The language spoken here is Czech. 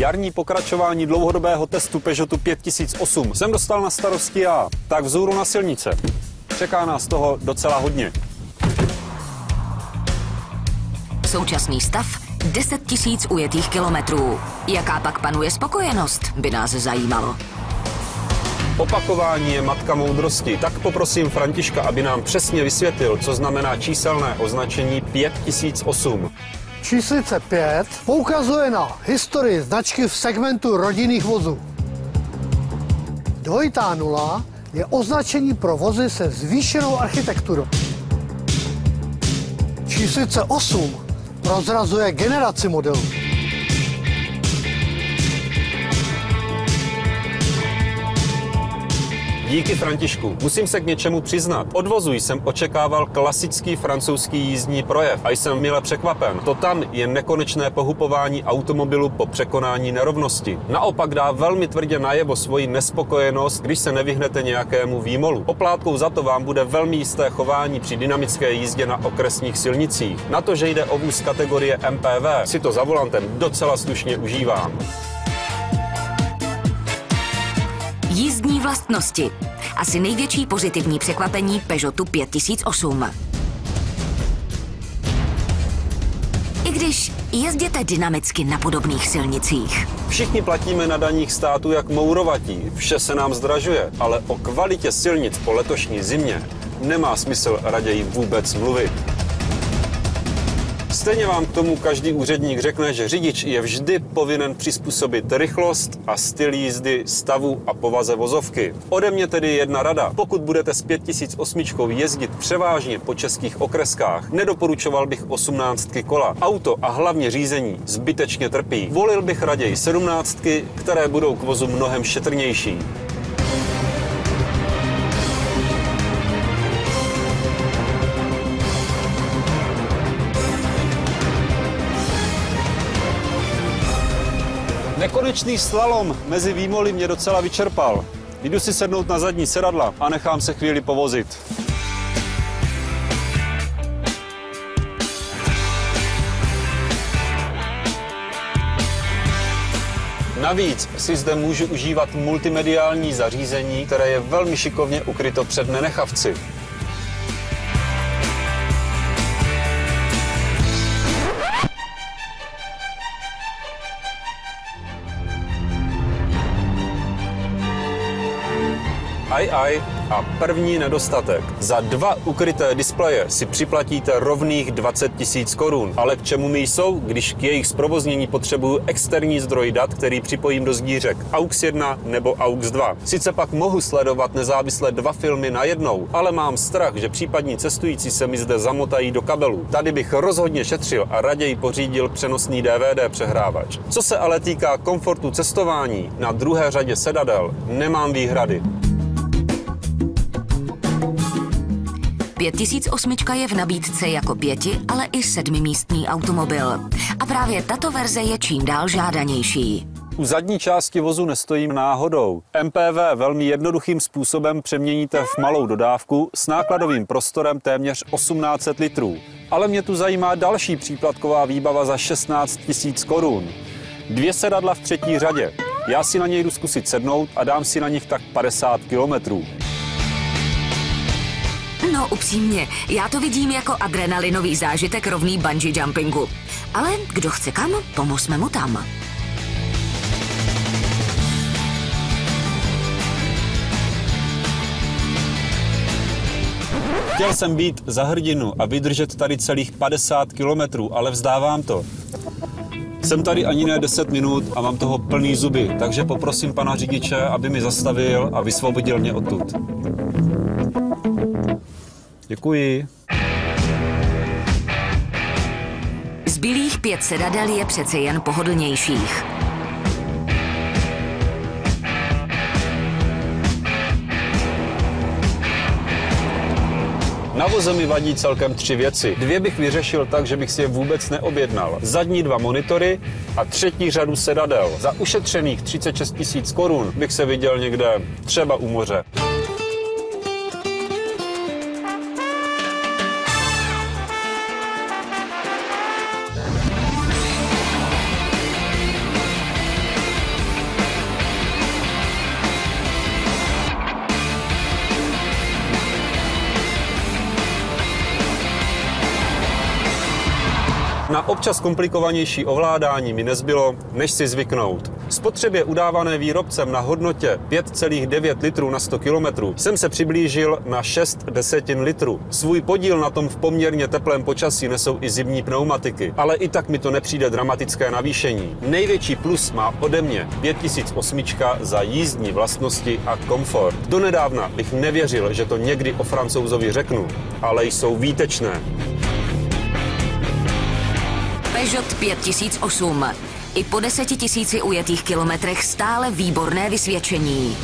Jarní pokračování dlouhodobého testu Peugeotu 5008 jsem dostal na starosti já, tak vzhůru na silnice. Čeká nás toho docela hodně. Současný stav 10 000 ujetých kilometrů. Jaká pak panuje spokojenost, by nás zajímalo. Opakování je matka moudrosti, tak poprosím Františka, aby nám přesně vysvětlil, co znamená číselné označení 5008. Číslice 5 poukazuje na historii značky v segmentu rodinných vozů. Dvojitá 0 je označení pro vozy se zvýšenou architekturou. Číslice 8 prozrazuje generaci modelů. Díky, Františku. Musím se k něčemu přiznat. Od vozu jsem očekával klasický francouzský jízdní projev a jsem mile překvapen. To tam je nekonečné pohupování automobilu po překonání nerovnosti. Naopak dá velmi tvrdě najevo svoji nespokojenost, když se nevyhnete nějakému výmolu. Oplátkou za to vám bude velmi jisté chování při dynamické jízdě na okresních silnicích. Na to, že jde o vůz kategorie MPV, si to za volantem docela slušně užívám. Jízdní vlastnosti. Asi největší pozitivní překvapení Peugeotu 5008. I když jezděte dynamicky na podobných silnicích. Všichni platíme na daních státu jak mourovatí, vše se nám zdražuje, ale o kvalitě silnic po letošní zimě nemá smysl raději vůbec mluvit. Stejně vám k tomu každý úředník řekne, že řidič je vždy povinen přizpůsobit rychlost a styl jízdy stavu a povaze vozovky. Ode mě tedy jedna rada. Pokud budete s 5008 jezdit převážně po českých okreskách, nedoporučoval bych 18 kola. Auto a hlavně řízení zbytečně trpí. Volil bych raději 17, které budou k vozu mnohem šetrnější. Nekonečný slalom mezi výmoly mě docela vyčerpal. Jdu si sednout na zadní sedadla a nechám se chvíli povozit. Navíc si zde můžu užívat multimediální zařízení, které je velmi šikovně ukryto před nenechavci. Aj. A první nedostatek. Za 2 ukryté displeje si připlatíte rovných 20 000 korun. Ale k čemu mi jsou, když k jejich zprovoznění potřebuju externí zdroj dat, který připojím do sdířek AUX 1 nebo AUX 2. Sice pak mohu sledovat nezávisle 2 filmy najednou, ale mám strach, že případní cestující se mi zde zamotají do kabelu. Tady bych rozhodně šetřil a raději pořídil přenosný DVD přehrávač. Co se ale týká komfortu cestování, na druhé řadě sedadel nemám výhrady. 5008 je v nabídce jako 5, ale i 7místný automobil. A právě tato verze je čím dál žádanější. U zadní části vozu nestojím náhodou. MPV velmi jednoduchým způsobem přeměníte v malou dodávku s nákladovým prostorem téměř 1800 litrů. Ale mě tu zajímá další příplatková výbava za 16 000 korun. 2 sedadla v 3. řadě. Já si na něj jdu zkusit sednout a dám si na nich tak 50 kilometrů. No upřímně, já to vidím jako adrenalinový zážitek rovný bungee jumpingu. Ale kdo chce kam, pomozme mu tam. Chtěl jsem být za hrdinu a vydržet tady celých 50 kilometrů, ale vzdávám to. Jsem tady ani ne 10 minut a mám toho plný zuby, takže poprosím pana řidiče, aby mi zastavil a vysvobodil mě odtud. Děkuji. Zbylých 5 sedadel je přece jen pohodlnějších. Na voze mi vadí celkem 3 věci. 2 bych vyřešil tak, že bych si je vůbec neobjednal. Zadní 2 monitory a 3. řadu sedadel. Za ušetřených 36 000 korun bych se viděl někde třeba u moře. Na občas komplikovanější ovládání mi nezbylo, než si zvyknout. Spotřebě udávané výrobcem na hodnotě 5,9 litrů na 100 km jsem se přiblížil na 0,6 litru. Svůj podíl na tom v poměrně teplém počasí nesou i zimní pneumatiky, ale i tak mi to nepřijde dramatické navýšení. Největší plus má ode mě 5008 za jízdní vlastnosti a komfort. Donedávna bych nevěřil, že to někdy o Francouzovi řeknu, ale jsou výtečné. Peugeot 5008. I po 10 000 ujetých kilometrech stále výborné vysvědčení.